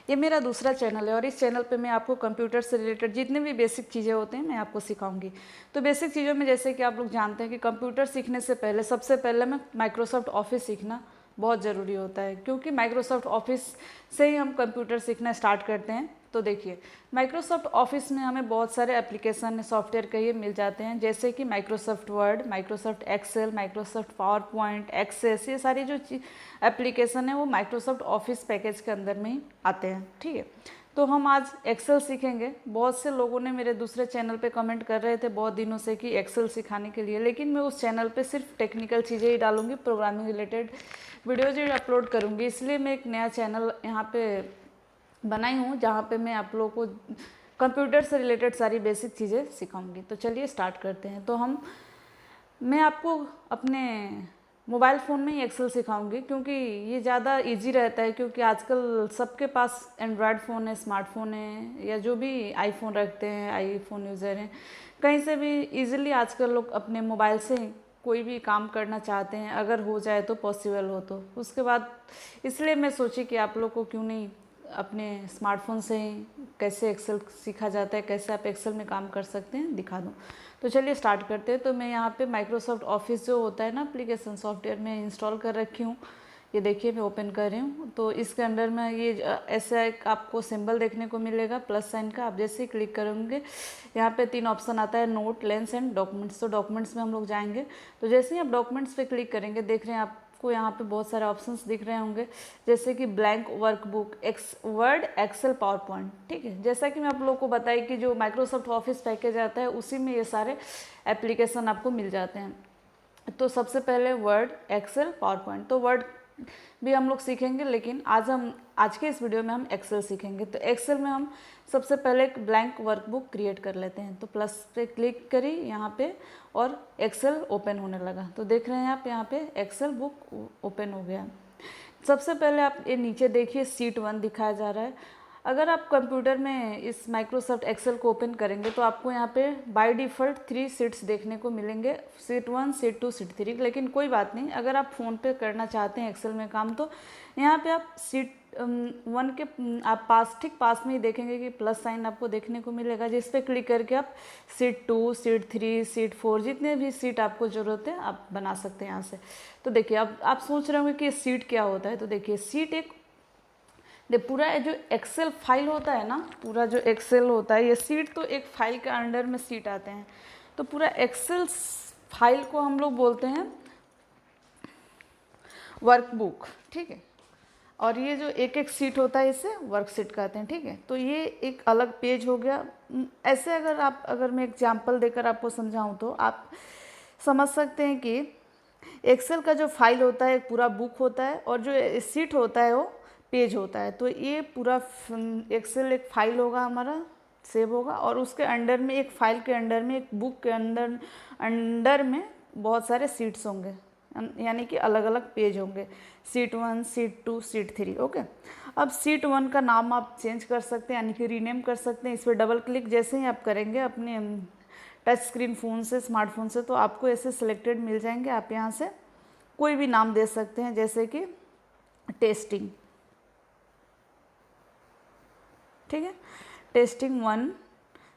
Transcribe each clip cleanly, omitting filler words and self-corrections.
ये मेरा दूसरा चैनल है और इस चैनल पे मैं आपको कंप्यूटर से रिलेटेड जितने भी बेसिक चीज़ें होते हैं मैं आपको सिखाऊंगी। तो बेसिक चीज़ों में जैसे कि आप लोग जानते हैं कि कंप्यूटर सीखने से पहले सबसे पहले मैं माइक्रोसॉफ्ट ऑफिस सीखना बहुत ज़रूरी होता है, क्योंकि माइक्रोसॉफ्ट ऑफिस से ही हम कंप्यूटर सीखना स्टार्ट करते हैं। तो देखिए, माइक्रोसॉफ्ट ऑफिस में हमें बहुत सारे एप्लीकेशन सॉफ्टवेयर कहिए मिल जाते हैं, जैसे कि Microsoft Word, Microsoft Excel, Microsoft PowerPoint, Access, ये सारी जो एप्लीकेशन है वो माइक्रोसॉफ्ट ऑफिस पैकेज के अंदर में ही आते हैं। ठीक है, तो हम आज एक्सेल सीखेंगे। बहुत से लोगों ने मेरे दूसरे चैनल पे कमेंट कर रहे थे बहुत दिनों से कि एक्सेल सिखाने के लिए, लेकिन मैं उस चैनल पे सिर्फ टेक्निकल चीज़ें ही डालूंगी, प्रोग्रामिंग रिलेटेड वीडियोज ही अपलोड करूँगी। इसलिए मैं एक नया चैनल यहाँ पे बनाई हूँ जहाँ पे मैं आप लोगों को कंप्यूटर से रिलेटेड सारी बेसिक चीज़ें सिखाऊंगी। तो चलिए स्टार्ट करते हैं। तो मैं आपको अपने मोबाइल फ़ोन में ही एक्सेल सिखाऊंगी, क्योंकि ये ज़्यादा इजी रहता है, क्योंकि आजकल सबके पास एंड्रॉयड फ़ोन है, स्मार्टफोन है, या जो भी आईफोन रखते हैं, आईफोन यूज़र हैं, कहीं से भी इजीली आजकल लोग अपने मोबाइल से कोई भी काम करना चाहते हैं, अगर हो जाए तो, पॉसिबल हो तो। उसके बाद इसलिए मैं सोची कि आप लोग को क्यों नहीं अपने स्मार्टफोन से ही कैसे एक्सेल सीखा जाता है, कैसे आप एक्सेल में काम कर सकते हैं, दिखा दूँ। तो चलिए स्टार्ट करते हैं। तो मैं यहाँ पे माइक्रोसॉफ्ट ऑफिस जो होता है ना एप्लीकेशन सॉफ्टवेयर, में इंस्टॉल कर रखी हूँ। ये देखिए मैं ओपन कर रही हूँ। तो इसके अंदर में ये ऐसा एक आपको सिंबल देखने को मिलेगा प्लस साइन का। आप जैसे ही क्लिक करेंगे यहाँ पे 3 ऑप्शन आता है, नोट, लेंस एंड डॉक्यूमेंट्स। तो डॉक्यूमेंट्स में हम लोग जाएंगे। तो जैसे ही आप डॉक्यूमेंट्स पे क्लिक करेंगे, देख रहे हैं आपको यहाँ पे बहुत सारे ऑप्शंस दिख रहे होंगे, जैसे कि blank workbook, Word, Excel, PowerPoint. ठीक है, जैसा कि मैं आप लोगों को बताई कि जो माइक्रोसॉफ्ट ऑफिस पैकेज आता है उसी में ये सारे एप्लीकेशन आपको मिल जाते हैं। तो सबसे पहले वर्ड, एक्सेल, पावर पॉइंट। तो वर्ड भी हम लोग सीखेंगे, लेकिन आज के इस वीडियो में हम एक्सेल सीखेंगे। तो एक्सेल में हम सबसे पहले एक ब्लैंक वर्कबुक क्रिएट कर लेते हैं। तो प्लस पे क्लिक करी यहाँ पे और एक्सेल ओपन होने लगा। तो देख रहे हैं आप यहाँ पे एक्सेल बुक ओपन हो गया। सबसे पहले आप ये नीचे देखिए शीट 1 दिखाया जा रहा है। अगर आप कंप्यूटर में इस माइक्रोसॉफ्ट एक्सेल को ओपन करेंगे तो आपको यहाँ पे बाय डिफ़ॉल्ट 3 शीट्स देखने को मिलेंगे, शीट 1, शीट 2, शीट 3। लेकिन कोई बात नहीं, अगर आप फ़ोन पे करना चाहते हैं एक्सेल में काम, तो यहाँ पे आप शीट 1 के आप ठीक पास में ही देखेंगे कि प्लस साइन आपको देखने को मिलेगा, जिस पे क्लिक करके आप शीट 2, शीट 3, शीट 4 जितने भी शीट आपको ज़रूरत है आप बना सकते हैं यहाँ से। तो देखिए, अब आप सोच रहे होंगे कि शीट क्या होता है। तो देखिए, शीट एक पूरा जो एक्सेल फाइल होता है ना, पूरा जो एक्सेल होता है, ये शीट तो एक फाइल के अंडर में शीट आते हैं। तो पूरा एक्सेल फाइल को हम लोग बोलते हैं वर्कबुक। ठीक है, और ये जो एक एक शीट होता है इसे वर्कशीट कहते हैं। ठीक है, तो ये एक अलग पेज हो गया। ऐसे अगर मैं एग्जांपल देकर आपको समझाऊं तो आप समझ सकते हैं कि एक्सेल का जो फाइल होता है एक पूरा बुक होता है, और जो शीट होता है वो पेज होता है। तो ये पूरा एक्सेल एक फाइल होगा हमारा, सेव होगा, और उसके अंडर में एक फाइल के अंडर में एक बुक के अंडर में बहुत सारे शीट्स होंगे, यानी कि अलग अलग पेज होंगे, शीट 1, शीट 2, शीट 3। ओके, अब शीट 1 का नाम आप चेंज कर सकते हैं, यानी कि रीनेम कर सकते हैं। इस पर डबल क्लिक जैसे ही आप करेंगे अपने टच स्क्रीन फ़ोन से, स्मार्टफोन से, तो आपको ऐसे सिलेक्टेड मिल जाएंगे। आप यहाँ से कोई भी नाम दे सकते हैं, जैसे कि टेस्टिंग। ठीक है, टेस्टिंग 1।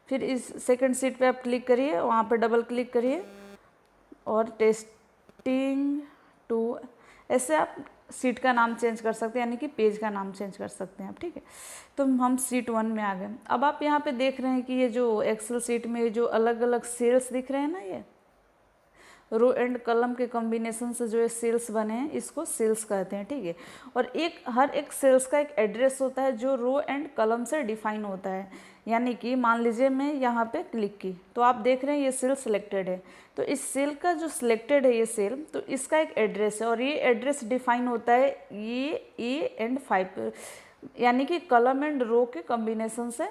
फिर इस सेकंड शीट पे आप क्लिक करिए, वहाँ पर डबल क्लिक करिए और टेस्टिंग 2। ऐसे आप शीट का नाम चेंज कर सकते हैं, यानी कि पेज का नाम चेंज कर सकते हैं आप। ठीक है, तो हम शीट 1 में आ गए। अब आप यहाँ पे देख रहे हैं कि ये जो एक्सेल शीट में जो अलग अलग सेल्स दिख रहे हैं ना, ये रो एंड कलम के कॉम्बिनेशन से जो ये सेल्स बने हैं, इसको सेल्स कहते हैं। ठीक है, और हर एक सेल्स का एक एड्रेस होता है जो रो एंड कलम से डिफाइन होता है। यानी कि मान लीजिए मैं यहाँ पे क्लिक की, तो आप देख रहे हैं ये सेल सिलेक्टेड है। तो इस सेल का जो सिलेक्टेड है ये सेल, तो इसका एक एड्रेस है, और ये एड्रेस डिफाइन होता है ए एंड 5, यानी कि कलम एंड रो के कॉम्बिनेशन से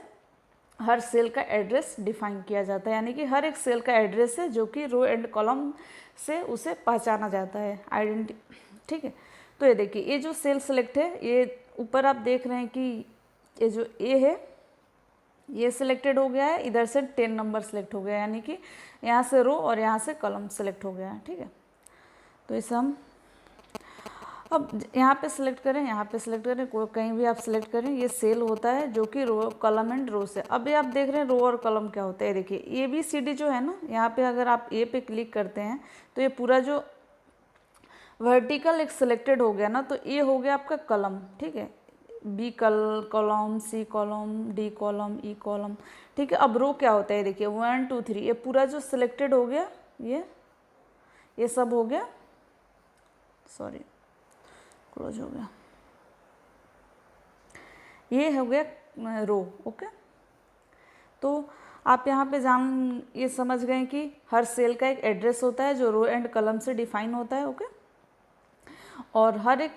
हर सेल का एड्रेस डिफाइन किया जाता है। यानी कि हर एक सेल का एड्रेस है जो कि रो एंड कॉलम से उसे पहचाना जाता है, आइडेंटिटी। ठीक है, तो ये देखिए, ये जो सेल सेलेक्ट है, ये ऊपर आप देख रहे हैं कि ये जो ए है ये सिलेक्टेड हो गया है, इधर से 10 नंबर सेलेक्ट हो गया है, यानी कि यहाँ से रो और यहाँ से कॉलम सेलेक्ट हो गया है। ठीक है, तो इसे हम अब यहाँ पे सिलेक्ट करें, यहाँ पे सिलेक्ट करें, कहीं भी आप सिलेक्ट करें, ये सेल होता है जो कि रो, कॉलम एंड रो से। अब ये आप देख रहे हैं रो और कॉलम क्या होता है। देखिए ABCD जो है ना, यहाँ पे अगर आप ए पे क्लिक करते हैं तो ये पूरा जो वर्टिकल एक सिलेक्टेड हो गया ना, तो ये हो गया आपका कॉलम, ठीक है। B column, C column, D column, E column, ठीक है। अब रो क्या होता है, देखिए 1 2 3, ये पूरा जो सिलेक्टेड हो गया, ये सब हो गया, सॉरी क्लोज हो गया, ये हो गया रो। ओके, तो आप यहाँ पे ये समझ गए कि हर सेल का एक एड्रेस होता है जो रो एंड कॉलम से डिफाइन होता है। ओके, और हर एक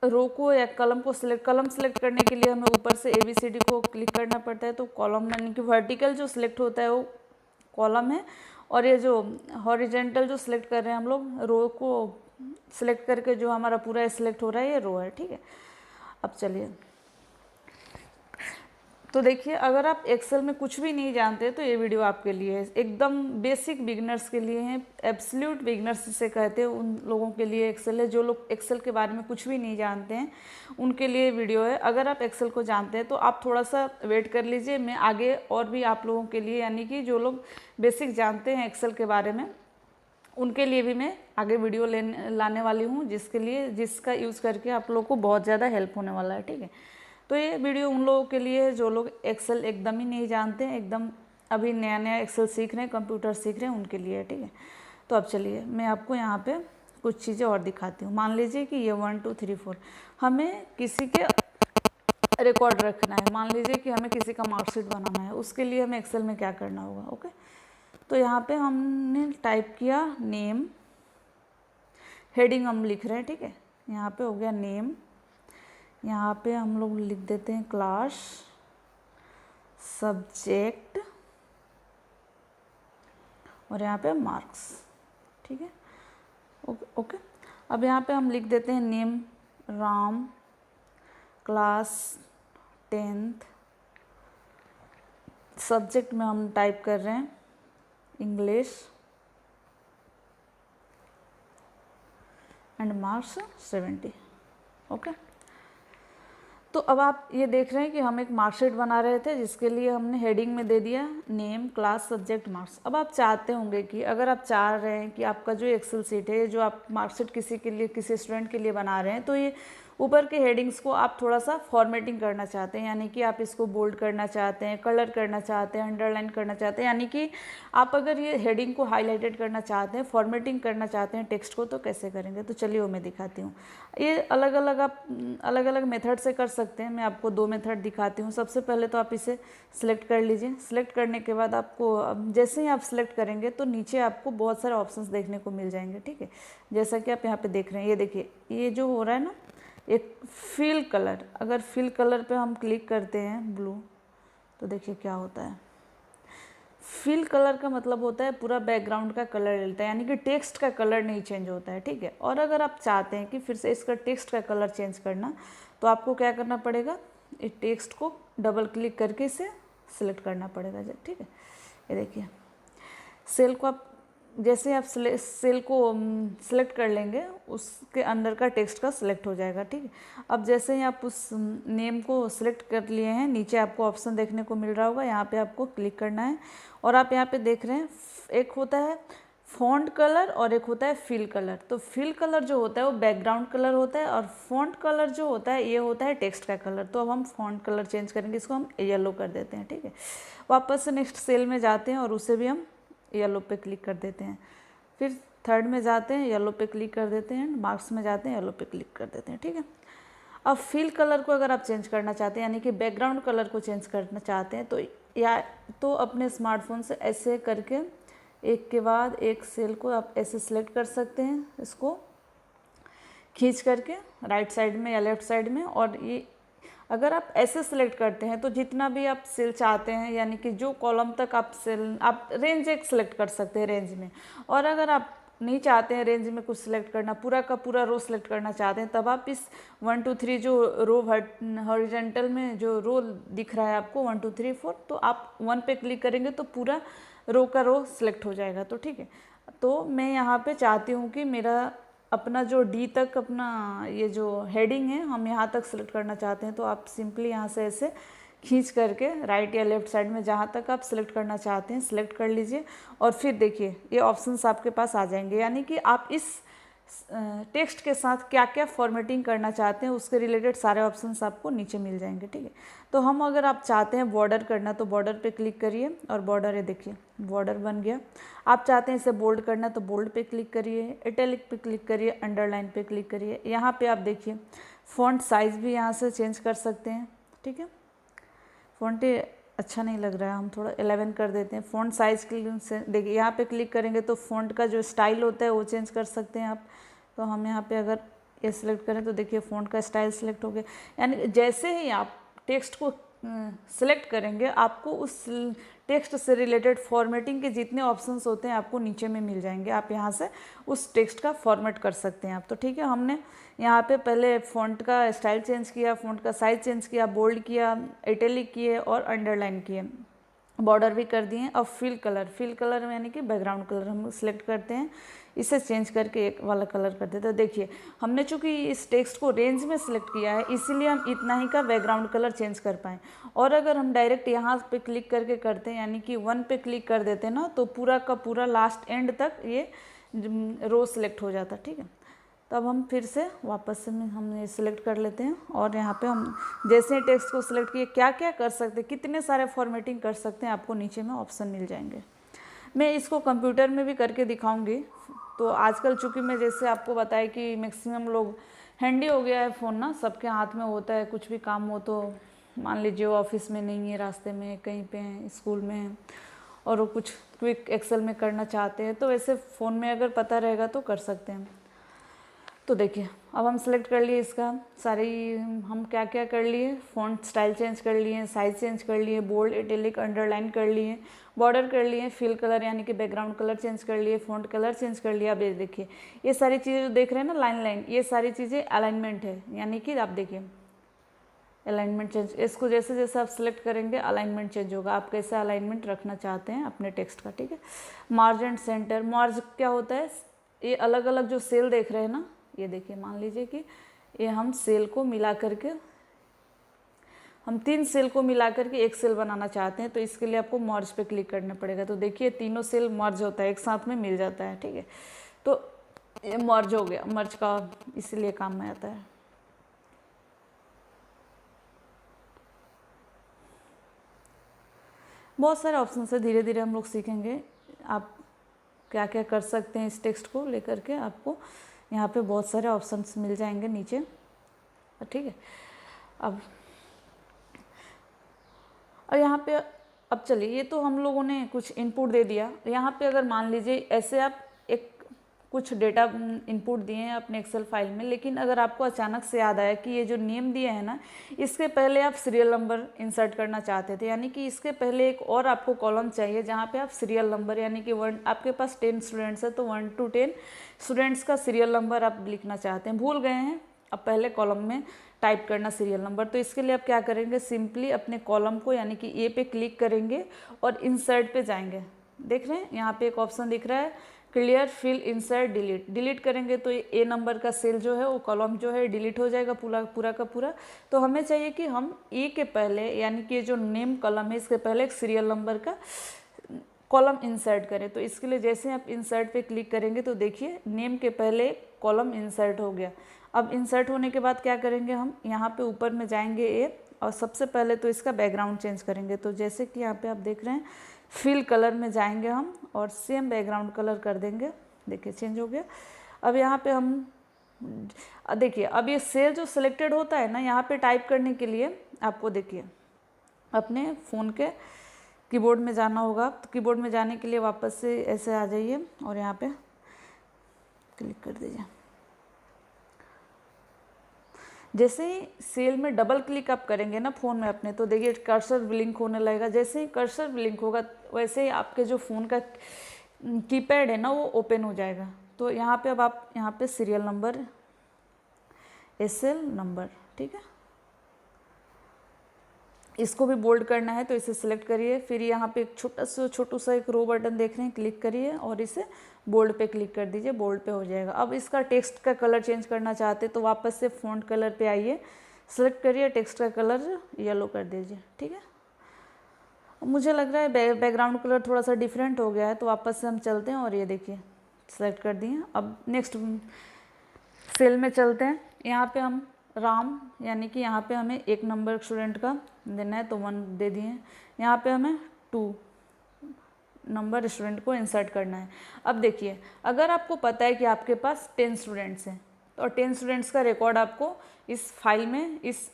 रो को या कॉलम सेलेक्ट करने के लिए हमें ऊपर से ABCD को क्लिक करना पड़ता है। तो कॉलम यानी कि वर्टिकल जो सिलेक्ट होता है वो कॉलम है, और ये जो हॉरिजेंटल जो सिलेक्ट कर रहे हैं हम लोग, रो को सिलेक्ट करके जो हमारा पूरा सिलेक्ट हो रहा है, ये रो है, ठीक है। अब चलिए, तो देखिए अगर आप एक्सेल में कुछ भी नहीं जानते तो ये वीडियो आपके लिए है। एकदम बेसिक बिगिनर्स के लिए है, एब्सोल्यूट बिगिनर्स जिसे कहते हैं उन लोगों के लिए एक्सेल है। जो लोग एक्सेल के बारे में कुछ भी नहीं जानते हैं उनके लिए वीडियो है। अगर आप एक्सेल को जानते हैं तो आप थोड़ा सा वेट कर लीजिए, मैं आगे और भी आप लोगों के लिए, यानी कि जो लोग बेसिक जानते हैं एक्सेल के बारे में, उनके लिए भी मैं आगे वीडियो लाने वाली हूँ, जिसका यूज़ करके आप लोगों को बहुत ज़्यादा हेल्प होने वाला है, ठीक है। तो ये वीडियो उन लोगों के लिए है जो लोग एक्सेल एकदम ही नहीं जानते हैं, एकदम अभी नया नया एक्सेल सीख रहे हैं, कंप्यूटर सीख रहे हैं, उनके लिए है, ठीक है। तो अब चलिए मैं आपको यहाँ पे कुछ चीज़ें और दिखाती हूँ। मान लीजिए कि ये 1 2 3 4 हमें किसी के रिकॉर्ड रखना है। मान लीजिए कि हमें किसी का मार्कशीट बनाना है, उसके लिए हमें एक्सेल में क्या करना होगा। ओके, तो यहाँ पे हमने टाइप किया नेम, हेडिंग हम लिख रहे हैं, ठीक है। यहाँ पे हो गया नेम, यहाँ पे हम लोग लिख देते हैं क्लास, सब्जेक्ट, और यहाँ पे मार्क्स, ठीक है। ओके, अब यहाँ पे हम लिख देते हैं name Ram, class 10th, subject में हम टाइप कर रहे हैं इंग्लिश, एंड मार्क्स 70। ओके, तो अब आप ये देख रहे हैं कि हम एक मार्कशीट बना रहे थे जिसके लिए हमने हेडिंग में दे दिया नेम, क्लास, सब्जेक्ट, मार्क्स। अब आप चाहते होंगे कि अगर आप चाह रहे हैं कि आपका जो एक्सेल सीट है, जो आप मार्कशीट किसी के लिए, किसी स्टूडेंट के लिए बना रहे हैं, तो ये ऊपर के हेडिंग्स को आप थोड़ा सा फॉर्मेटिंग करना चाहते हैं, यानी कि आप इसको बोल्ड करना चाहते हैं, कलर करना चाहते हैं, अंडरलाइन करना चाहते हैं, यानी कि आप अगर ये हेडिंग को हाईलाइटेड करना चाहते हैं, फॉर्मेटिंग करना चाहते हैं टेक्स्ट को, तो कैसे करेंगे। तो चलिए वो मैं दिखाती हूँ। ये अलग अलग आप अलग अलग मेथड से कर सकते हैं। मैं आपको 2 मेथड दिखाती हूँ। सबसे पहले तो आप इसे सिलेक्ट कर लीजिए। सिलेक्ट करने के बाद आपको जैसे ही आप सिलेक्ट करेंगे तो नीचे आपको बहुत सारे ऑप्शंस देखने को मिल जाएंगे, ठीक है। जैसा कि आप यहाँ पे देख रहे हैं, ये देखिए ये जो हो रहा है ना, एक फिल कलर, अगर फिल कलर पे हम क्लिक करते हैं ब्लू, तो देखिए क्या होता है। फिल कलर का मतलब होता है पूरा बैकग्राउंड का कलर लेता है, यानी कि टेक्स्ट का कलर नहीं चेंज होता है, ठीक है। और अगर आप चाहते हैं कि फिर से इसका टेक्स्ट का कलर चेंज करना, तो आपको क्या करना पड़ेगा, इस टेक्स्ट को डबल क्लिक करके इसे सिलेक्ट करना पड़ेगा, ठीक है। ये देखिए सेल को आप जैसे आप सेल को सिलेक्ट कर लेंगे, उसके अंदर का टेक्स्ट का सिलेक्ट हो जाएगा, ठीक है। अब जैसे ही आप उस नेम को सिलेक्ट कर लिए हैं, नीचे आपको ऑप्शन देखने को मिल रहा होगा, यहाँ पे आपको क्लिक करना है। और आप यहाँ पे देख रहे हैं एक होता है फॉन्ट कलर और एक होता है फिल कलर। तो फिल कलर जो होता है वो बैकग्राउंड कलर होता है, और फॉन्ट कलर जो होता है ये होता है टेक्स्ट का कलर। तो अब हम फॉन्ट कलर चेंज करेंगे, इसको हम येलो कर देते हैं, ठीक है। वापस से नेक्स्ट सेल में जाते हैं और उसे भी हम येलो पे क्लिक कर देते हैं। फिर थर्ड में जाते हैं, येलो पे क्लिक कर देते हैं, मार्क्स में जाते हैं, येलो पे क्लिक कर देते हैं, ठीक है। अब फिल कलर को अगर आप चेंज करना चाहते हैं, यानी कि बैकग्राउंड कलर को चेंज करना चाहते हैं, तो या तो अपने स्मार्टफोन से ऐसे करके एक के बाद एक सेल को आप ऐसे सिलेक्ट कर सकते हैं, इसको खींच करके राइट साइड में या लेफ्ट साइड में। और ये अगर आप ऐसे सिलेक्ट करते हैं तो जितना भी आप सेल चाहते हैं, यानी कि जो कॉलम तक आप सेल, आप रेंज एक सिलेक्ट कर सकते हैं रेंज में। और अगर आप नहीं चाहते हैं रेंज में कुछ सिलेक्ट करना, पूरा का पूरा रो सिलेक्ट करना चाहते हैं, तब आप इस 1 2 3 जो रो हॉरिजॉन्टल में जो रो दिख रहा है आपको 1 2 3 4, तो आप 1 पे क्लिक करेंगे तो पूरा रो का रो सिलेक्ट हो जाएगा, तो ठीक है। तो मैं यहाँ पे चाहती हूँ कि मेरा अपना जो डी तक अपना ये जो हेडिंग है हम यहाँ तक सिलेक्ट करना चाहते हैं, तो आप सिंपली यहाँ से ऐसे खींच करके राइट या लेफ्ट साइड में जहाँ तक आप सिलेक्ट करना चाहते हैं सिलेक्ट कर लीजिए। और फिर देखिए ये ऑप्शंस आपके पास आ जाएंगे, यानी कि आप इस टेक्स्ट के साथ क्या क्या फॉर्मेटिंग करना चाहते हैं उसके रिलेटेड सारे ऑप्शंस आपको नीचे मिल जाएंगे, ठीक है। तो हम अगर आप चाहते हैं बॉर्डर करना तो बॉर्डर पे क्लिक करिए और बॉर्डर है, देखिए बॉर्डर बन गया। आप चाहते हैं इसे बोल्ड करना तो बोल्ड पे क्लिक करिए, इटैलिक पे क्लिक करिए, अंडरलाइन पे क्लिक करिए। यहाँ पे आप देखिए फ़ॉन्ट साइज़ भी यहाँ से चेंज कर सकते हैं, ठीक है। फ़ॉन्ट अच्छा नहीं लग रहा है, हम थोड़ा 11 कर देते हैं। फ़ॉन्ट साइज़ के देखिए यहाँ पे क्लिक करेंगे तो फ़ॉन्ट का जो स्टाइल होता है वो चेंज कर सकते हैं आप। तो हम यहाँ पे अगर ये सिलेक्ट करें तो देखिए फ़ॉन्ट का स्टाइल सिलेक्ट हो गया। यानी जैसे ही आप टेक्स्ट को सिलेक्ट करेंगे आपको उस टेक्स्ट से रिलेटेड फॉर्मेटिंग के जितने ऑप्शंस होते हैं आपको नीचे में मिल जाएंगे। आप यहाँ से उस टेक्स्ट का फॉर्मेट कर सकते हैं आप। तो ठीक है, हमने यहाँ पे पहले फ़ॉन्ट का स्टाइल चेंज किया, फ़ॉन्ट का साइज़ चेंज किया, बोल्ड किया, इटैलिक किए और अंडरलाइन किए, बॉर्डर भी कर दिए। अब फिल कलर में यानी कि बैकग्राउंड कलर हम सिलेक्ट करते हैं, इसे चेंज करके एक वाला कलर कर देते हैं। देखिए हमने चूँकि इस टेक्स्ट को रेंज में सिलेक्ट किया है इसीलिए हम इतना ही का बैकग्राउंड कलर चेंज कर पाएँ। और अगर हम डायरेक्ट यहाँ पे क्लिक करके करते हैं यानी कि 1 पे क्लिक कर देते हैं ना, तो पूरा का पूरा लास्ट एंड तक ये रो सिलेक्ट हो जाता, ठीक है। तो अब हम फिर से वापस से हम ये सिलेक्ट कर लेते हैं और यहाँ पे हम जैसे ही टेक्स्ट को सिलेक्ट किए क्या क्या कर सकते हैं, कितने सारे फॉर्मेटिंग कर सकते हैं, आपको नीचे में ऑप्शन मिल जाएंगे। मैं इसको कंप्यूटर में भी करके दिखाऊंगी। तो आजकल चूँकि मैं जैसे आपको बताया कि मैक्सिमम लोग हैंडी हो गया है फ़ोन ना, सबके हाथ में होता है। कुछ भी काम हो तो मान लीजिए वो ऑफिस में नहीं है, रास्ते में कहीं पे हैं, स्कूल में हैं और वो कुछ क्विक एक्सेल में करना चाहते हैं, तो वैसे फ़ोन में अगर पता रहेगा तो कर सकते हैं। तो देखिए अब हम सेलेक्ट कर लिए इसका सारी, हम क्या क्या कर लिए, फ़ॉन्ट स्टाइल चेंज कर लिए, साइज़ चेंज कर लिए, बोल्ड, इटैलिक, अंडरलाइन कर लिए, बॉर्डर कर लिए, फिल कलर यानी कि बैकग्राउंड कलर चेंज कर लिए, फ़ॉन्ट कलर चेंज कर लिया। अब ये देखिए ये सारी चीज़ें जो देख रहे हैं ना लाइन, ये सारी चीज़ें अलाइनमेंट है, यानी कि आप देखिए अलाइनमेंट चेंज, इसको जैसे जैसे आप सिलेक्ट करेंगे अलाइनमेंट चेंज होगा। आप कैसे अलाइनमेंट रखना चाहते हैं अपने टेक्स्ट का, ठीक है। मार्ज एंड सेंटर, मार्ज क्या होता है, ये अलग अलग जो सेल देख रहे हैं ना, ये देखिए मान लीजिए कि ये हम सेल को मिला करके, हम 3 सेल को मिला करके एक सेल बनाना चाहते हैं, तो इसके लिए आपको मर्ज पे क्लिक करना पड़ेगा। तो देखिए तीनों सेल मर्ज होता है, एक साथ में मिल जाता है, ठीक है। तो ये मर्ज हो गया, मर्ज का इसीलिए काम में आता है। बहुत सारे ऑप्शन है, धीरे धीरे हम लोग सीखेंगे आप क्या क्या कर सकते हैं। इस टेक्स्ट को लेकर के आपको यहाँ पे बहुत सारे ऑप्शंस मिल जाएंगे नीचे, ठीक है। अब और यहाँ पे अब चलिए, ये तो हम लोगों ने कुछ इनपुट दे दिया। यहाँ पे अगर मान लीजिए ऐसे आप एक कुछ डेटा इनपुट दिए हैं अपने एक्सेल फाइल में, लेकिन अगर आपको अचानक से याद आया कि ये जो नेम दिए हैं ना, इसके पहले आप सीरियल नंबर इंसर्ट करना चाहते थे, यानी कि इसके पहले एक और आपको कॉलम चाहिए जहाँ पे आप सीरियल नंबर, यानी कि आपके पास 10 स्टूडेंट्स है तो 1 to 10 स्टूडेंट्स का सीरियल नंबर आप लिखना चाहते हैं, भूल गए हैं अब पहले कॉलम में टाइप करना सीरियल नंबर। तो इसके लिए आप क्या करेंगे, सिंपली अपने कॉलम को यानी कि ए पे क्लिक करेंगे और इंसर्ट पे जाएंगे। देख रहे हैं यहाँ पे एक ऑप्शन दिख रहा है, क्लियर, फिल, इंसर्ट, डिलीट करेंगे तो ये ए नंबर का सेल जो है वो कॉलम जो है डिलीट हो जाएगा पूरा का पूरा। तो हमें चाहिए कि हम ए के पहले यानी कि जो नेम कॉलम है इसके पहले एक सीरियल नंबर का कॉलम इंसर्ट करें। तो इसके लिए जैसे आप इंसर्ट पे क्लिक करेंगे तो देखिए नेम के पहले कॉलम इंसर्ट हो गया। अब इंसर्ट होने के बाद क्या करेंगे, हम यहाँ पे ऊपर में जाएंगे ए और सबसे पहले तो इसका बैकग्राउंड चेंज करेंगे। तो जैसे कि यहाँ पे आप देख रहे हैं फिल कलर में जाएंगे हम और सेम बैकग्राउंड कलर कर देंगे, देखिए चेंज हो गया। अब यहाँ पे हम देखिए अब ये सेल जो सिलेक्टेड होता है ना, यहाँ पे टाइप करने के लिए आपको देखिए अपने फ़ोन के कीबोर्ड में जाना होगा। तो कीबोर्ड में जाने के लिए वापस से ऐसे आ जाइए और यहाँ पे क्लिक कर दीजिए। जैसे ही सेल में डबल क्लिक आप करेंगे ना फ़ोन में अपने, तो देखिए कर्सर ब्लिंक होने लगेगा। जैसे ही कर्सर ब्लिंक होगा वैसे ही आपके जो फ़ोन का कीपैड है ना वो ओपन हो जाएगा। तो यहाँ पे अब आप यहाँ पे सीरियल नंबर, एसएल नंबर, ठीक है, इसको भी बोल्ड करना है तो इसे सिलेक्ट करिए, फिर यहाँ पे एक छोटू सा एक रो बटन देख रहे हैं, क्लिक करिए और इसे बोल्ड पे क्लिक कर दीजिए, बोल्ड पे हो जाएगा। अब इसका टेक्स्ट का कलर चेंज करना चाहते तो वापस से फ़ॉन्ट कलर पे आइए, सेलेक्ट करिए, टेक्स्ट का कलर येलो कर दीजिए, ठीक है। मुझे लग रहा है बैकग्राउंड कलर थोड़ा सा डिफरेंट हो गया है, तो वापस से हम चलते हैं और ये देखिए सेलेक्ट कर दिए। अब नेक्स्ट सेल में चलते हैं, यहाँ पे हम राम यानी कि यहाँ पे हमें 1 नंबर स्टूडेंट का देना है तो 1 दे दिए। यहाँ पे हमें 2 नंबर स्टूडेंट को इंसर्ट करना है। अब देखिए, अगर आपको पता है कि आपके पास 10 स्टूडेंट्स हैं तो 10 स्टूडेंट्स का रिकॉर्ड आपको इस फाइल में, इस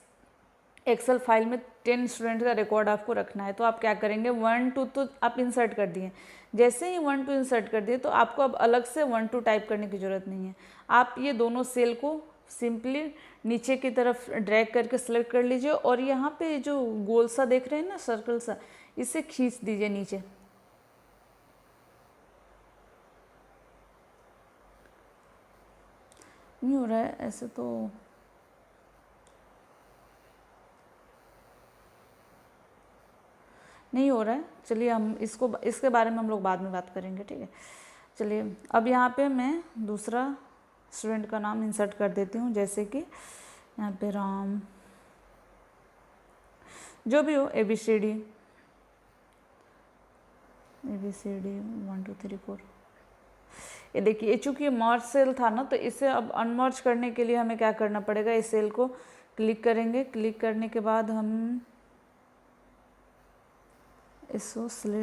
एक्सेल फाइल में 10 स्टूडेंट का रिकॉर्ड आपको रखना है, तो आप क्या करेंगे, 1 2 तो आप इंसर्ट कर दिए। जैसे ही 1 2 इंसर्ट कर दिए तो आपको अब अलग से 1 2 टाइप करने की ज़रूरत नहीं है। आप ये दोनों सेल को सिंपली नीचे की तरफ ड्रैग करके सेलेक्ट कर लीजिए और यहाँ पे जो गोल सा देख रहे हैं ना, सर्कल सा, इसे खींच दीजिए नीचे। नहीं हो रहा है ऐसे तो, नहीं हो रहा है। चलिए हम इसके बारे में हम लोग बाद में बात करेंगे, ठीक है। चलिए अब यहाँ पे मैं दूसरा स्टूडेंट का नाम इंसर्ट कर देती हूँ, जैसे कि यहाँ पे राम, जो भी हो, ABCD 1 2 3 4। ये देखिए, चूँकि मर्ज सेल था ना, तो इसे अब अनमर्ज करने के लिए हमें क्या करना पड़ेगा, इस सेल को क्लिक करेंगे। क्लिक करने के बाद हम इस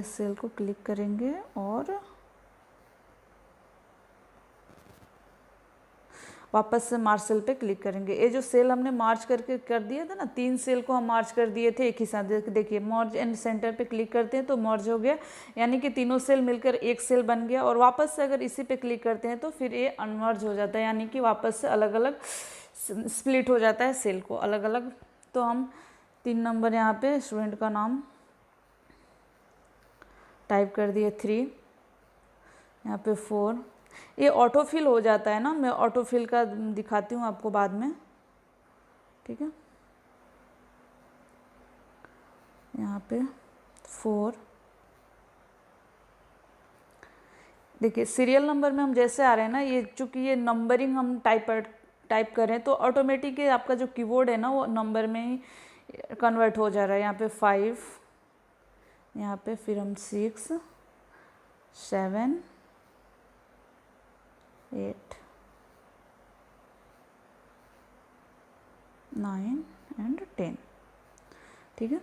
सेल को क्लिक करेंगे और वापस से मार्च सेल पे क्लिक करेंगे। ये जो सेल हमने मार्च करके कर दिया था ना, 3 सेल को हम मार्च कर दिए थे एक ही साथ। देखिए मर्ज एंड सेंटर पे क्लिक करते हैं तो मर्ज हो गया, यानी कि तीनों सेल मिलकर एक सेल बन गया। और वापस से अगर इसी पे क्लिक करते हैं तो फिर ये अनमर्ज हो जाता है, यानी कि वापस से अलग अलग स्प्लिट हो जाता है सेल को अलग अलग। तो हम 3 नंबर यहाँ पे स्टूडेंट का नाम टाइप कर दिए, 3, यहाँ पे 4। ये ऑटो फिल हो जाता है ना, मैं ऑटो फिल का दिखाती हूँ आपको बाद में, ठीक है। यहाँ पे 4, देखिए सीरियल नंबर में हम जैसे आ रहे हैं ना, ये चूँकि ये नंबरिंग हम टाइप करें तो ऑटोमेटिक आपका जो कीबोर्ड है ना वो नंबर में ही कन्वर्ट हो जा रहा है। यहाँ पे 5, यहाँ पे फिर हम 6 7 8 9 एंड 10, ठीक है।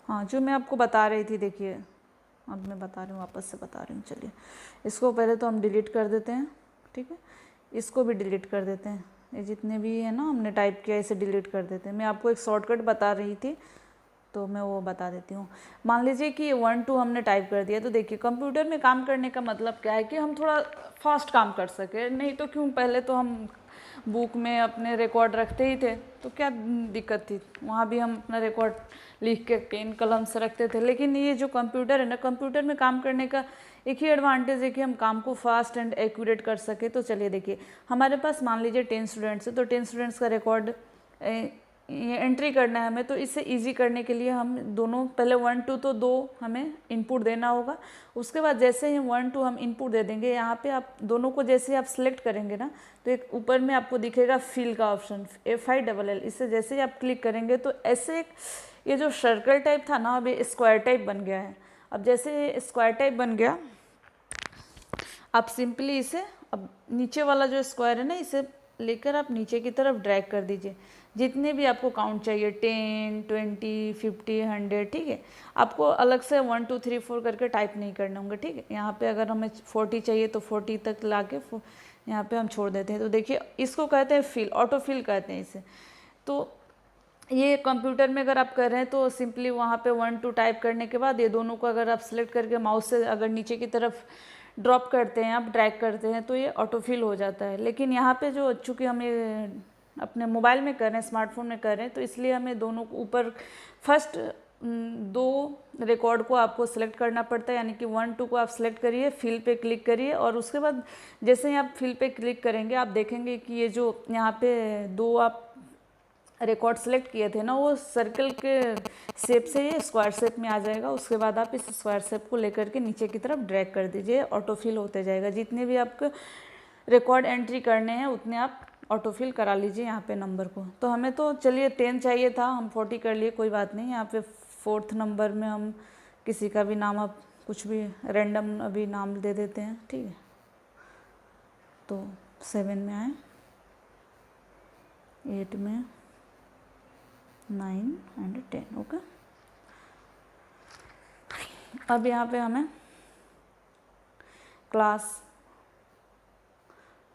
हाँ, जो मैं आपको बता रही थी, देखिए अब मैं बता रही हूँ, वापस से बता रही हूँ। चलिए इसको पहले तो हम डिलीट कर देते हैं, ठीक है। इसको भी डिलीट कर देते हैं, ये जितने भी है ना हमने टाइप किया इसे डिलीट कर देते हैं। मैं आपको एक शॉर्टकट बता रही थी तो मैं वो बता देती हूँ। मान लीजिए कि 1 2 हमने टाइप कर दिया, तो देखिए कंप्यूटर में काम करने का मतलब क्या है कि हम थोड़ा फास्ट काम कर सके। नहीं तो क्यों, पहले तो हम बुक में अपने रिकॉर्ड रखते ही थे तो क्या दिक्कत थी, वहाँ भी हम अपना रिकॉर्ड लिख के पेन कलम से रखते थे। लेकिन ये जो कंप्यूटर है ना, कंप्यूटर में काम करने का एक ही एडवांटेज है कि हम काम को फास्ट एंड एक्यूरेट कर सके। तो चलिए देखिए, हमारे पास मान लीजिए 10 स्टूडेंट्स है, तो 10 स्टूडेंट्स का रिकॉर्ड ये एंट्री करना है हमें। तो इसे इजी करने के लिए हम दोनों, पहले 1 2 तो 2 हमें इनपुट देना होगा। उसके बाद जैसे ही 1 2 हम इनपुट दे देंगे, यहाँ पे आप दोनों को जैसे आप सिलेक्ट करेंगे ना, तो एक ऊपर में आपको दिखेगा फिल का ऑप्शन, FILL। इसे जैसे ही आप क्लिक करेंगे तो ऐसे एक ये जो सर्कल टाइप था ना, अब ये स्क्वायर टाइप बन गया है। अब जैसे स्क्वायर टाइप बन गया, आप सिंपली इसे, अब नीचे वाला जो स्क्वायर है ना, इसे लेकर आप नीचे की तरफ ड्रैग कर दीजिए, जितने भी आपको काउंट चाहिए, 10 20 50 100, ठीक है। आपको अलग से 1 2 3 4 करके टाइप नहीं करने होंगे, ठीक है। यहाँ पे अगर हमें 40 चाहिए तो 40 तक ला के यहाँ पे हम छोड़ देते हैं। तो देखिए इसको कहते हैं फिल, ऑटो फिल कहते हैं इसे। तो ये कंप्यूटर में अगर आप कर रहे हैं तो सिंपली वहाँ पे 1 2 टाइप करने के बाद ये दोनों को अगर आप सिलेक्ट करके माउस से अगर नीचे की तरफ ड्रॉप करते हैं, आप ड्रैग करते हैं, तो ये ऑटो फिल हो जाता है। लेकिन यहाँ पे जो, चूँकि हम ये अपने मोबाइल में कर रहे हैं, स्मार्टफोन में कर रहे हैं, तो इसलिए हमें दोनों को ऊपर फर्स्ट दो रिकॉर्ड को आपको सिलेक्ट करना पड़ता है, यानी कि 1 2 को आप सिलेक्ट करिए, फिल पे क्लिक करिए और उसके बाद जैसे ही आप फिल पे क्लिक करेंगे आप देखेंगे कि ये जो यहाँ पे दो आप रिकॉर्ड सेलेक्ट किए थे ना, वो सर्कल के शेप से ये स्क्वायर शेप में आ जाएगा। उसके बाद आप इस स्क्वायर शेप को लेकर के नीचे की तरफ ड्रैग कर दीजिए, ऑटोफिल होते जाएगा। जितने भी आपको रिकॉर्ड एंट्री करने हैं उतने आप ऑटोफिल करा लीजिए यहाँ पे नंबर को। तो हमें तो चलिए 10 चाहिए था, हम 40 कर लिए, कोई बात नहीं। यहाँ पे 4th नंबर में हम किसी का भी नाम, आप कुछ भी रैंडम अभी नाम दे देते हैं, ठीक है। तो 7 में आए, 8 में, 9 एंड 10, ओके। अब यहाँ पे हमें क्लास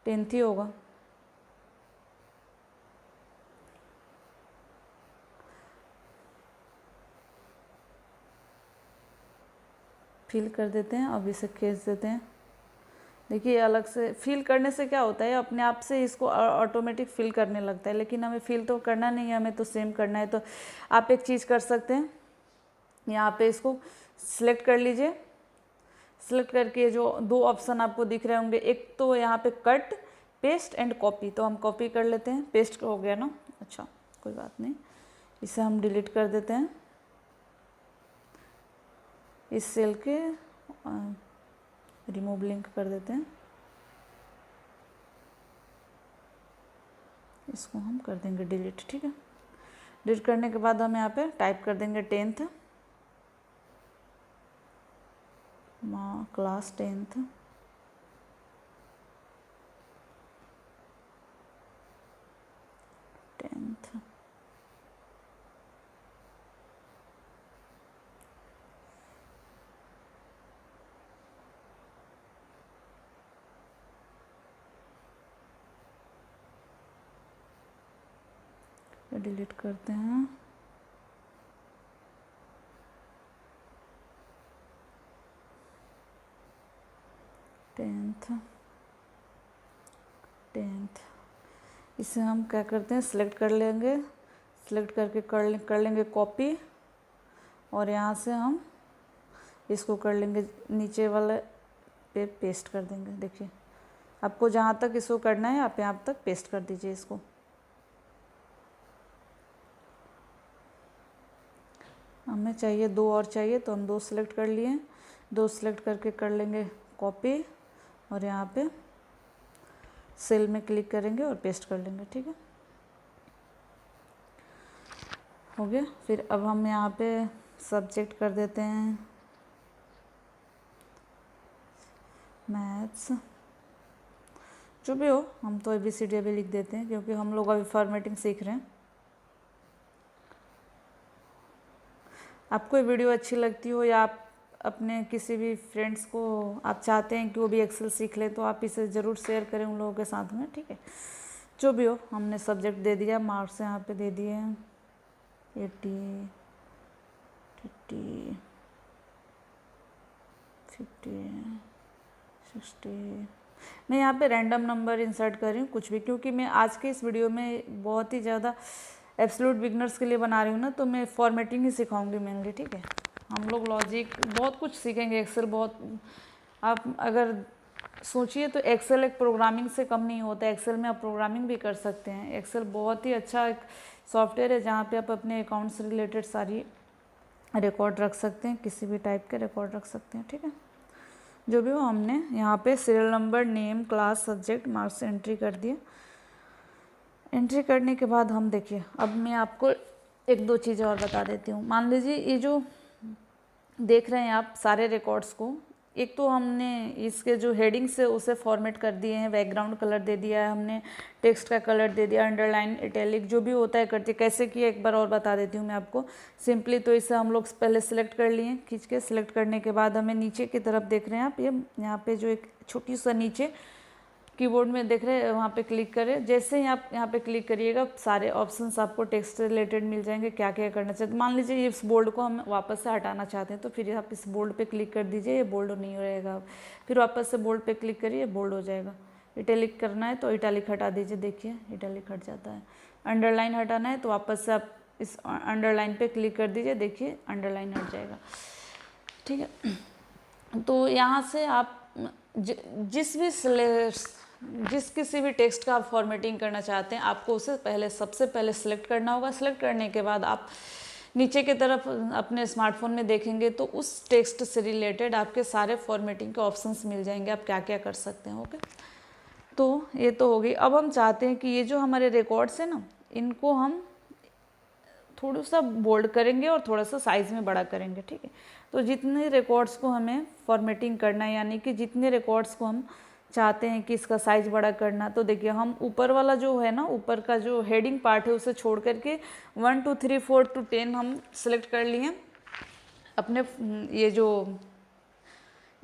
10th ही होगा। फिल कर देते हैं, अब इसे खींच देते हैं। देखिए अलग से फिल करने से क्या होता है, अपने आप से इसको ऑटोमेटिक फिल करने लगता है, लेकिन हमें फिल तो करना नहीं है, हमें तो सेम करना है। तो आप एक चीज़ कर सकते हैं, यहाँ पे इसको सिलेक्ट कर लीजिए। सिलेक्ट करके जो दो ऑप्शन आपको दिख रहे होंगे, एक तो यहाँ पे कट, पेस्ट एंड कॉपी। तो हम कॉपी कर लेते हैं, पेस्ट हो गया ना, अच्छा कोई बात नहीं, इसे हम डिलीट कर देते हैं। इस सेल के रिमूव लिंक कर देते हैं, इसको हम कर देंगे डिलीट, ठीक है। डिलीट करने के बाद हम यहाँ पे टाइप कर देंगे 10th, क्लास 10th, डिलीट करते हैं। टेंथ इसे हम क्या करते हैं, सिलेक्ट कर लेंगे, सिलेक्ट करके कर लेंगे कॉपी, और यहाँ से हम इसको कर लेंगे नीचे वाले पे पेस्ट कर देंगे। देखिए आपको जहाँ तक इसको करना है आप यहाँ तक पेस्ट कर दीजिए इसको। हमें चाहिए 2 और चाहिए, तो हम 2 सिलेक्ट कर लिए, 2 सिलेक्ट करके कर लेंगे कॉपी और यहाँ पे सेल में क्लिक करेंगे और पेस्ट कर लेंगे, ठीक है, हो गया। फिर अब हम यहाँ पे सब्जेक्ट कर देते हैं मैथ्स, जो भी हो, हम तो ABCD अभी लिख देते हैं क्योंकि हम लोग अभी फॉर्मेटिंग सीख रहे हैं। आपको ये वीडियो अच्छी लगती हो या आप अपने किसी भी फ्रेंड्स को आप चाहते हैं कि वो भी एक्सेल सीख लें, तो आप इसे ज़रूर शेयर करें उन लोगों के साथ में, ठीक है। जो भी हो, हमने सब्जेक्ट दे दिया, मार्क्स यहाँ पे दे दिए 80, 50, 60। मैं यहाँ पे रैंडम नंबर इंसर्ट कर रही हूँ, कुछ भी, क्योंकि मैं आज के इस वीडियो में बहुत ही ज़्यादा एब्सोल्यूट बिगनर्स के लिए बना रही हूँ ना, तो मैं फॉर्मेटिंग ही सिखाऊंगी मेनली, ठीक है। हम लोग लॉजिक बहुत कुछ सीखेंगे, एक्सेल बहुत, आप अगर सोचिए तो एक्सेल एक प्रोग्रामिंग से कम नहीं होता है। एक्सेल में आप प्रोग्रामिंग भी कर सकते हैं। एक्सेल बहुत ही अच्छा एक सॉफ्टवेयर है जहाँ पे आप अपने अकाउंट से रिलेटेड सारी रिकॉर्ड रख सकते हैं, किसी भी टाइप के रिकॉर्ड रख सकते हैं, ठीक है। जो भी हो, हमने यहाँ पे serial number, name, class, subject, marks entry कर दिए। एंट्री करने के बाद हम देखिए, अब मैं आपको 1-2 चीज़ें और बता देती हूँ। मान लीजिए ये जो देख रहे हैं आप सारे रिकॉर्ड्स को, एक तो हमने इसके जो हेडिंग्स है उसे फॉर्मेट कर दिए हैं, बैकग्राउंड कलर दे दिया है हमने, टेक्स्ट का कलर दे दिया, अंडरलाइन, इटैलिक, जो भी होता है करते। कैसे किया एक बार और बता देती हूँ मैं आपको सिंपली। तो इसे हम लोग पहले सिलेक्ट कर लिए, खींच के सिलेक्ट करने के बाद हमें नीचे की तरफ देख रहे हैं आप, ये यहाँ पे जो एक छोटी सा नीचे कीबोर्ड में देख रहे हैं, वहाँ पे क्लिक करें। जैसे ही आप यहाँ पे क्लिक करिएगा सारे ऑप्शंस आपको टेक्स्ट से रिलेटेड मिल जाएंगे, क्या क्या करना चाहते हैं। मान लीजिए इस बोल्ड को हम वापस से हटाना चाहते हैं, तो फिर आप इस बोल्ड पे क्लिक कर दीजिए, ये बोल्ड नहीं रहेगा। फिर वापस से बोल्ड पे क्लिक करिए, बोल्ड हो जाएगा। इटैलिक करना है तो इटैलिक हटा दीजिए, देखिए इटैलिक हट जाता है। अंडरलाइन हटाना है तो वापस से आप इस अंडरलाइन पे क्लिक कर दीजिए, देखिए अंडरलाइन हट जाएगा, ठीक है। तो यहाँ से आप जिस किसी भी टेक्स्ट का आप फॉर्मेटिंग करना चाहते हैं, आपको उसे सबसे पहले सिलेक्ट करना होगा। सिलेक्ट करने के बाद आप नीचे की तरफ अपने स्मार्टफोन में देखेंगे तो उस टेक्स्ट से रिलेटेड आपके सारे फॉर्मेटिंग के ऑप्शंस मिल जाएंगे, आप क्या क्या कर सकते हैं। ओके, तो ये तो हो गई। अब हम चाहते हैं कि ये जो हमारे रिकॉर्ड्स हैं ना, इनको हम थोड़ा सा बोल्ड करेंगे और थोड़ा सा साइज़ में बड़ा करेंगे, ठीक है। तो जितने रिकॉर्ड्स को हमें फॉर्मेटिंग करना है, यानी कि जितने रिकॉर्ड्स को हम चाहते हैं कि इसका साइज़ बड़ा करना, तो देखिए हम ऊपर वाला जो है ना, ऊपर का जो हेडिंग पार्ट है उसे छोड़ करके 1 2 3 4 to 10 हम सिलेक्ट कर लिए अपने। ये जो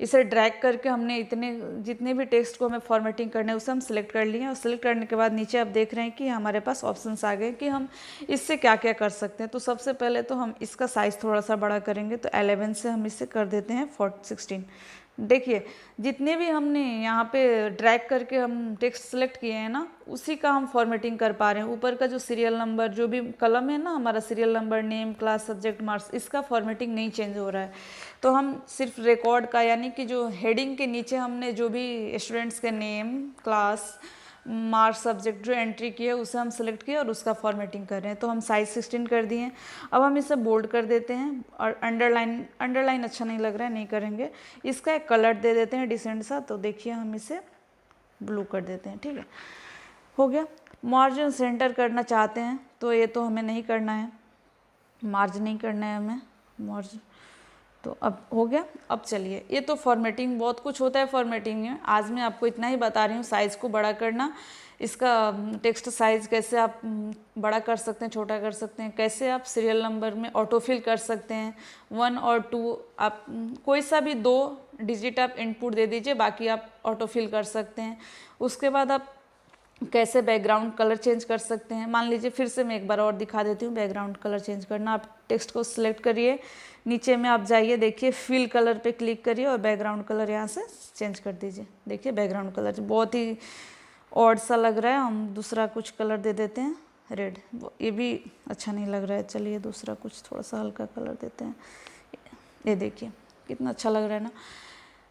इसे ड्रैग करके हमने जितने भी टेक्स्ट को हमें फॉर्मेटिंग करना है उसे हम सिलेक्ट कर लिए। और सिलेक्ट करने के बाद नीचे आप देख रहे हैं कि हमारे पास ऑप्शंस आ गए कि हम इससे क्या क्या कर सकते हैं। तो सबसे पहले तो हम इसका साइज़ थोड़ा सा बड़ा करेंगे, तो 11 से हम इसे कर देते हैं 16। देखिए जितने भी हमने यहाँ पे ड्रैग करके हम टेक्स्ट सेलेक्ट किए हैं ना, उसी का हम फॉर्मेटिंग कर पा रहे हैं। ऊपर का जो सीरियल नंबर, जो भी कलम है ना हमारा, serial number, name, class, subject, marks, इसका फॉर्मेटिंग नहीं चेंज हो रहा है। तो हम सिर्फ रिकॉर्ड का, यानी कि जो हेडिंग के नीचे हमने जो भी स्टूडेंट्स के नेम, क्लास, मार्क्स, सब्जेक्ट जो एंट्री की है उसे हम सेलेक्ट किए और उसका फॉर्मेटिंग कर रहे हैं। तो हम साइज 16 कर दिए। अब हम इसे बोल्ड कर देते हैं और अंडरलाइन अच्छा नहीं लग रहा है, नहीं करेंगे। इसका एक कलर दे देते हैं डिसेंट सा, तो देखिए हम इसे ब्लू कर देते हैं, ठीक है, हो गया। मार्जिन सेंटर करना चाहते हैं तो ये तो हमें नहीं करना है, मार्जिन नहीं करना है हमें, मार्जिन तो अब हो गया। अब चलिए, ये तो फॉर्मेटिंग, बहुत कुछ होता है फॉर्मेटिंग में, आज मैं आपको इतना ही बता रही हूँ। साइज़ को बड़ा करना, इसका टेक्स्ट साइज़ कैसे आप बड़ा कर सकते हैं, छोटा कर सकते हैं, कैसे आप सीरियल नंबर में ऑटोफिल कर सकते हैं 1 और 2, आप कोई सा भी 2 डिजिट आप इनपुट दे दीजिए, बाकी आप ऑटोफिल कर सकते हैं। उसके बाद आप कैसे बैकग्राउंड कलर चेंज कर सकते हैं। मान लीजिए, फिर से मैं एक बार और दिखा देती हूँ बैकग्राउंड कलर चेंज करना। आप टेक्स्ट को सिलेक्ट करिए, नीचे में आप जाइए, देखिए फिल कलर पे क्लिक करिए और बैकग्राउंड कलर यहाँ से चेंज कर दीजिए। देखिए बैकग्राउंड कलर बहुत ही ऑड सा लग रहा है, हम दूसरा कुछ कलर दे देते हैं, रेड, ये भी अच्छा नहीं लग रहा है। चलिए दूसरा कुछ थोड़ा सा हल्का कलर देते हैं। ये देखिए कितना अच्छा लग रहा है ना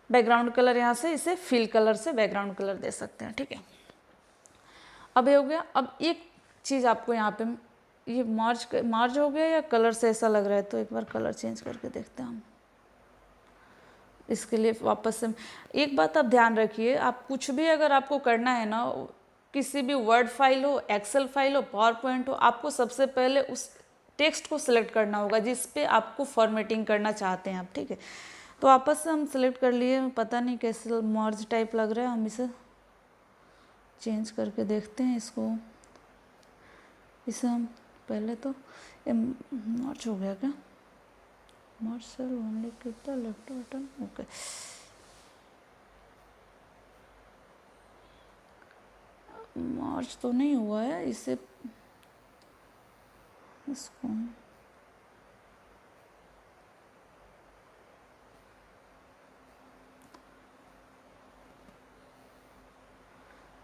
बैकग्राउंड कलर। यहाँ से इसे फिल कलर से बैकग्राउंड कलर दे सकते हैं, ठीक है। अब ये हो गया। अब एक चीज़ आपको यहाँ पे, ये मार्ज हो गया या कलर से ऐसा लग रहा है, तो एक बार कलर चेंज करके देखते हैं हम। इसके लिए वापस से एक बात आप ध्यान रखिए, आप कुछ भी अगर आपको करना है ना, किसी भी वर्ड फाइल हो, एक्सेल फाइल हो, पावर पॉइंट हो, आपको सबसे पहले उस टेक्स्ट को सिलेक्ट करना होगा जिस पे आपको फॉर्मेटिंग करना चाहते हैं आप, ठीक है। तो वापस से हम सिलेक्ट कर लिए, पता नहीं कैसे मर्ज टाइप लग रहा है, हम इसे चेंज करके देखते हैं। इसे हम पहले तो मर्ज हो गया क्या, मर्ज सेल ओनली कितना लेफ्ट बटन, ओके। मर्ज तो नहीं हुआ है, इसको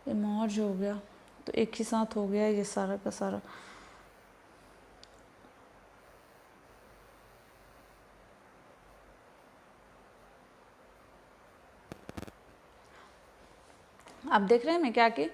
ये मर्ज हो गया, तो एक ही साथ हो गया ये सारा का सारा। आप देख रहे हैं मैं क्या की,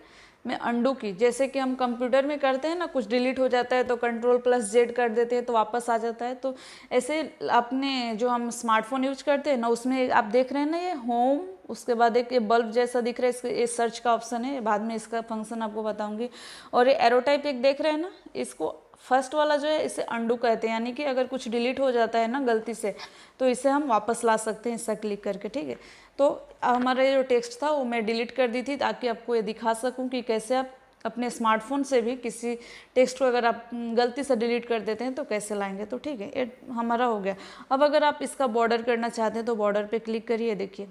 मैं अंडू की, जैसे कि हम कंप्यूटर में करते हैं ना, कुछ डिलीट हो जाता है तो Ctrl+Z कर देते हैं तो वापस आ जाता है। तो ऐसे अपने जो हम स्मार्टफोन यूज करते हैं ना, उसमें आप देख रहे हैं ना ये होम, उसके बाद एक ये बल्ब जैसा दिख रहा है, इसके ये सर्च का ऑप्शन है, बाद में इसका फंक्शन आपको बताऊंगी। और ये एरो टाइप एक देख रहे हैं ना, इसको फर्स्ट वाला जो है इसे अंडू कहते हैं, यानी कि अगर कुछ डिलीट हो जाता है ना गलती से, तो इसे हम वापस ला सकते हैं इसका क्लिक करके, ठीक है। तो हमारा जो टेक्स्ट था वो मैं डिलीट कर दी थी ताकि आपको ये दिखा सकूं कि कैसे आप अपने स्मार्टफोन से भी किसी टेक्स्ट को अगर आप गलती से डिलीट कर देते हैं तो कैसे लाएंगे। तो ठीक है, ये हमारा हो गया। अब अगर आप इसका बॉर्डर करना चाहते हैं तो बॉर्डर पे क्लिक करिए, देखिए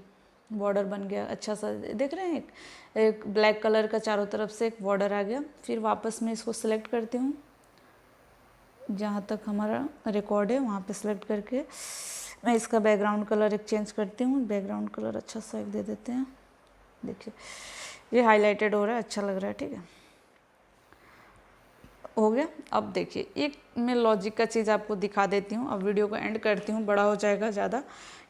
बॉर्डर बन गया अच्छा सा, देख रहे हैं एक ब्लैक कलर का चारों तरफ से एक बॉर्डर आ गया। फिर वापस मैं इसको सिलेक्ट करती हूँ, जहाँ तक हमारा रिकॉर्ड है वहाँ पे सिलेक्ट करके मैं इसका बैकग्राउंड कलर एक चेंज करती हूँ। बैकग्राउंड कलर अच्छा सा एक दे देते हैं, देखिए ये हाईलाइटेड हो रहा है, अच्छा लग रहा है, ठीक है। हो गया। अब देखिए एक मैं लॉजिक का चीज़ आपको दिखा देती हूँ, अब वीडियो को एंड करती हूँ, बड़ा हो जाएगा ज़्यादा।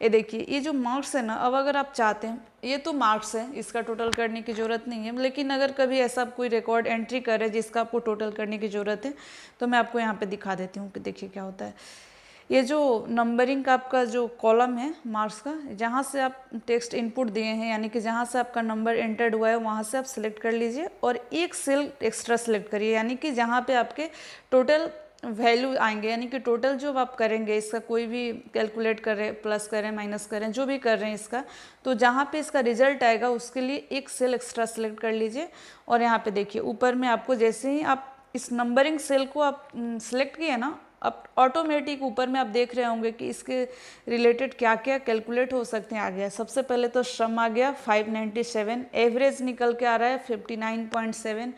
ये देखिए ये जो मार्क्स है ना, अब अगर आप चाहते हैं, ये तो मार्क्स है, इसका टोटल करने की ज़रूरत नहीं है, लेकिन अगर कभी ऐसा कोई रिकॉर्ड एंट्री करे जिसका आपको टोटल करने की ज़रूरत है, तो मैं आपको यहाँ पर दिखा देती हूँ कि देखिए क्या होता है। ये जो नंबरिंग का आपका जो कॉलम है मार्क्स का, जहाँ से आप टेक्स्ट इनपुट दिए हैं, यानी कि जहाँ से आपका नंबर एंटर्ड हुआ है वहाँ से आप सिलेक्ट कर लीजिए और एक सेल एक्स्ट्रा सेलेक्ट करिए, यानी कि जहाँ पे आपके टोटल वैल्यू आएंगे, यानी कि टोटल जो आप करेंगे इसका कोई भी कैलकुलेट करें, प्लस करें माइनस करें, जो भी कर रहे हैं इसका, तो जहाँ पे इसका रिजल्ट आएगा उसके लिए एक सेल एक्स्ट्रा सेलेक्ट कर लीजिए। और यहाँ पे देखिए ऊपर में आपको जैसे ही आप इस नंबरिंग सेल को आप सिलेक्ट किए ना, अब ऑटोमेटिक ऊपर में आप देख रहे होंगे कि इसके रिलेटेड क्या क्या कैलकुलेट हो सकते हैं आ गया। सबसे पहले तो श्रम आ गया 597, एवरेज निकल के आ रहा है 59.7,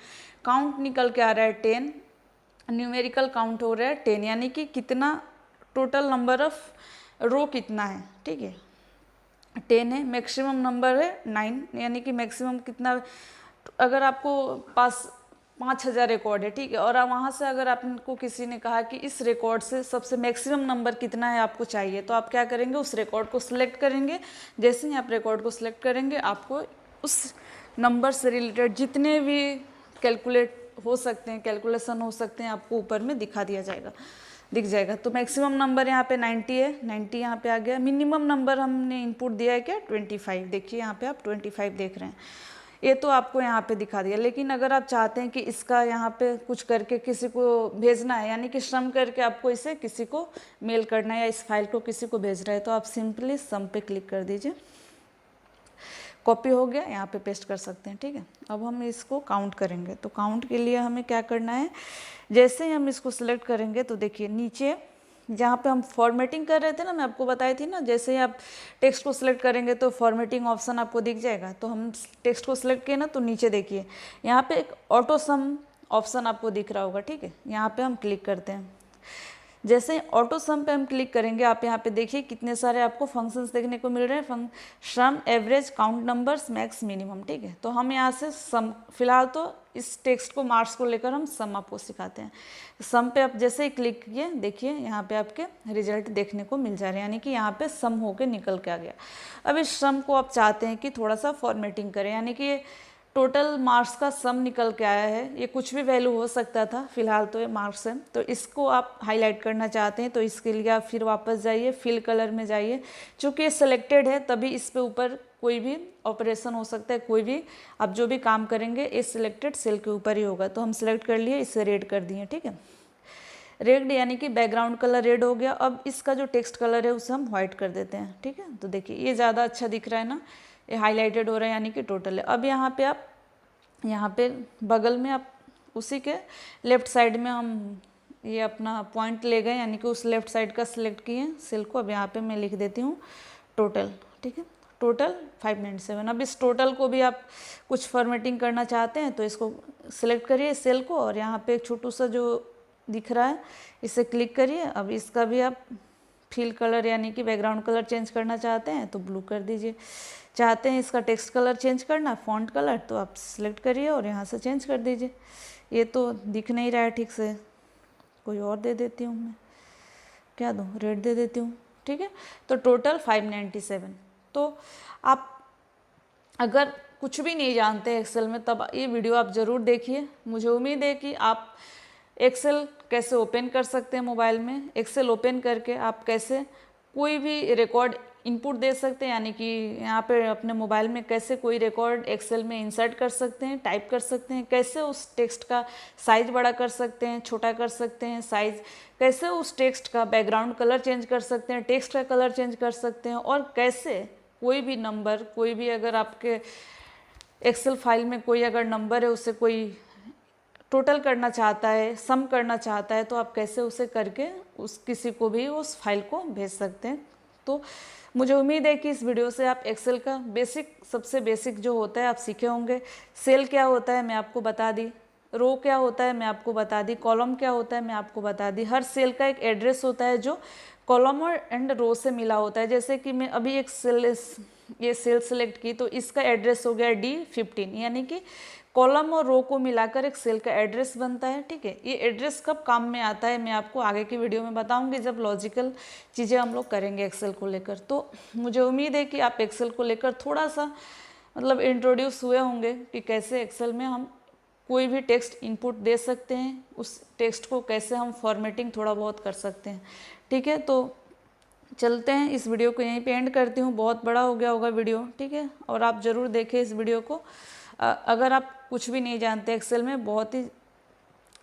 काउंट निकल के आ रहा है 10, न्यूमेरिकल काउंट हो रहा है 10, यानी कि कितना टोटल नंबर ऑफ रो कितना है, ठीक है 10 है। मैक्सिमम नंबर है 9, यानी कि मैक्सिमम कितना, अगर आपको पास 5000 रिकॉर्ड है, ठीक है, और वहाँ से अगर आपको किसी ने कहा कि इस रिकॉर्ड से सबसे मैक्सिमम नंबर कितना है आपको चाहिए, तो आप क्या करेंगे, उस रिकॉर्ड को सिलेक्ट करेंगे। जैसे ही आप रिकॉर्ड को सिलेक्ट करेंगे आपको उस नंबर से रिलेटेड जितने भी कैलकुलेट हो सकते हैं, कैलकुलेशन हो सकते हैं, आपको ऊपर में दिख जाएगा। तो मैक्सिमम नंबर यहाँ पे 90 है, 90 यहाँ पे आ गया। मिनिमम नंबर हमने इनपुट दिया है क्या, 25, देखिए यहाँ पे आप 25 देख रहे हैं, ये तो आपको यहाँ पे दिखा दिया। लेकिन अगर आप चाहते हैं कि इसका यहाँ पे कुछ करके किसी को भेजना है, यानी कि सम करके आपको इसे किसी को मेल करना है या इस फाइल को किसी को भेजना है, तो आप सिंपली सम पे क्लिक कर दीजिए, कॉपी हो गया, यहाँ पे पेस्ट कर सकते हैं, ठीक है। अब हम इसको काउंट करेंगे, तो काउंट के लिए हमें क्या करना है, जैसे ही हम इसको सिलेक्ट करेंगे तो देखिए नीचे जहाँ पे हम फॉर्मेटिंग कर रहे थे ना, मैं आपको बताई थी ना, जैसे ही आप टेक्स्ट को सिलेक्ट करेंगे तो फॉर्मेटिंग ऑप्शन आपको दिख जाएगा। तो हम टेक्स्ट को सिलेक्ट किए ना, तो नीचे देखिए यहाँ पे एक ऑटो सम ऑप्शन आपको दिख रहा होगा, ठीक है, यहाँ पे हम क्लिक करते हैं। जैसे ही ऑटो सम पे हम क्लिक करेंगे, आप यहाँ पे देखिए कितने सारे आपको फंक्शंस देखने को मिल रहे हैं, sum, average, count numbers, max, minimum, ठीक है। तो हम यहाँ से सम, फिलहाल तो इस टेक्स्ट को मार्क्स को लेकर हम सम आपको सिखाते हैं। सम पे आप जैसे ही क्लिक किए, देखिए यहाँ पे आपके रिजल्ट देखने को मिल जा रहे हैं, यानी कि यहाँ पे सम होके निकल के आ गया। अब इस सम को आप चाहते हैं कि थोड़ा सा फॉर्मेटिंग करें, यानी कि टोटल मार्क्स का सम निकल के आया है, ये कुछ भी वैल्यू हो सकता था, फिलहाल तो ये मार्क्स है, तो इसको आप हाईलाइट करना चाहते हैं, तो इसके लिए आप फिर वापस जाइए, फिल कलर में जाइए। चूँकि ये सेलेक्टेड है तभी इस पे ऊपर कोई भी ऑपरेशन हो सकता है, कोई भी आप जो भी काम करेंगे इस सिलेक्टेड सेल के ऊपर ही होगा। तो हम सिलेक्ट कर लिए, इसे रेड कर दिए, ठीक है, रेड यानी कि बैकग्राउंड कलर रेड हो गया। अब इसका जो टेक्स्ट कलर है उसे हम व्हाइट कर देते हैं, ठीक है। तो देखिए ये ज़्यादा अच्छा दिख रहा है ना, ये हाईलाइटेड हो रहा है, यानी कि टोटल है। अब यहाँ पे आप यहाँ पे बगल में आप उसी के लेफ़्ट साइड में हम ये अपना पॉइंट ले गए, यानी कि उस लेफ़्ट साइड का सिलेक्ट किए सेल को। अब यहाँ पे मैं लिख देती हूँ टोटल, ठीक है, टोटल 597। अब इस टोटल को भी आप कुछ फॉर्मेटिंग करना चाहते हैं तो इसको सिलेक्ट करिए सेल को, और यहाँ पे एक छोटू सा जो दिख रहा है इसे क्लिक करिए। अब इसका भी आप फिल कलर यानी कि बैकग्राउंड कलर चेंज करना चाहते हैं तो ब्लू कर दीजिए। चाहते हैं इसका टेक्स्ट कलर चेंज करना, फॉन्ट कलर, तो आप सिलेक्ट करिए और यहाँ से चेंज कर दीजिए। ये तो दिख नहीं रहा है ठीक से, कोई और दे देती हूँ मैं, क्या दूँ, रेड दे देती हूँ, ठीक है। तो टोटल 597। तो आप अगर कुछ भी नहीं जानते एक्सेल में तब ये वीडियो आप ज़रूर देखिए। मुझे उम्मीद है कि आप एक्सेल कैसे ओपन कर सकते हैं मोबाइल में, एक्सेल ओपन करके आप कैसे कोई भी रिकॉर्ड इनपुट दे सकते हैं, यानी कि यहाँ पे अपने मोबाइल में कैसे कोई रिकॉर्ड एक्सेल में इंसर्ट कर सकते हैं, टाइप कर सकते हैं, कैसे उस टेक्स्ट का साइज़ बड़ा कर सकते हैं, छोटा कर सकते हैं साइज़, कैसे उस टेक्स्ट का बैकग्राउंड कलर चेंज कर सकते हैं, टेक्स्ट का कलर चेंज कर सकते हैं, और कैसे कोई भी नंबर, कोई भी अगर आपके एक्सेल फाइल में कोई अगर नंबर है उसे कोई टोटल करना चाहता है, सम करना चाहता है, तो आप कैसे उसे करके उस किसी को भी उस फाइल को भेज सकते हैं। तो मुझे उम्मीद है कि इस वीडियो से आप एक्सेल का बेसिक, सबसे बेसिक जो होता है आप सीखे होंगे। सेल क्या होता है मैं आपको बता दी, रो क्या होता है मैं आपको बता दी, कॉलम क्या होता है मैं आपको बता दी। हर सेल का एक एड्रेस होता है जो कॉलम और एंड रो से मिला होता है। जैसे कि मैं अभी एक सेल ये सेल सेलेक्ट की, तो इसका एड्रेस हो गया D15, यानी कि कॉलम और रो को मिलाकर एक सेल का एड्रेस बनता है। ठीक है, ये एड्रेस कब काम में आता है मैं आपको आगे की वीडियो में बताऊंगी, जब लॉजिकल चीज़ें हम लोग करेंगे एक्सेल को लेकर। तो मुझे उम्मीद है कि आप एक्सेल को लेकर थोड़ा सा मतलब इंट्रोड्यूस हुए होंगे कि कैसे एक्सेल में हम कोई भी टेक्स्ट इनपुट दे सकते हैं, उस टेक्स्ट को कैसे हम फॉर्मेटिंग थोड़ा बहुत कर सकते हैं। ठीक है, तो चलते हैं, इस वीडियो को यहीं पे एंड करती हूँ, बहुत बड़ा हो गया होगा वीडियो। ठीक है, और आप ज़रूर देखें इस वीडियो को। अगर आप कुछ भी नहीं जानते एक्सेल में, बहुत ही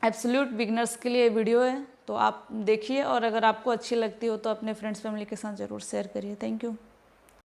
एब्सोल्यूट बिगनर्स के लिए वीडियो है, तो आप देखिए, और अगर आपको अच्छी लगती हो तो अपने फ्रेंड्स फैमिली के साथ ज़रूर शेयर करिए। Thank you.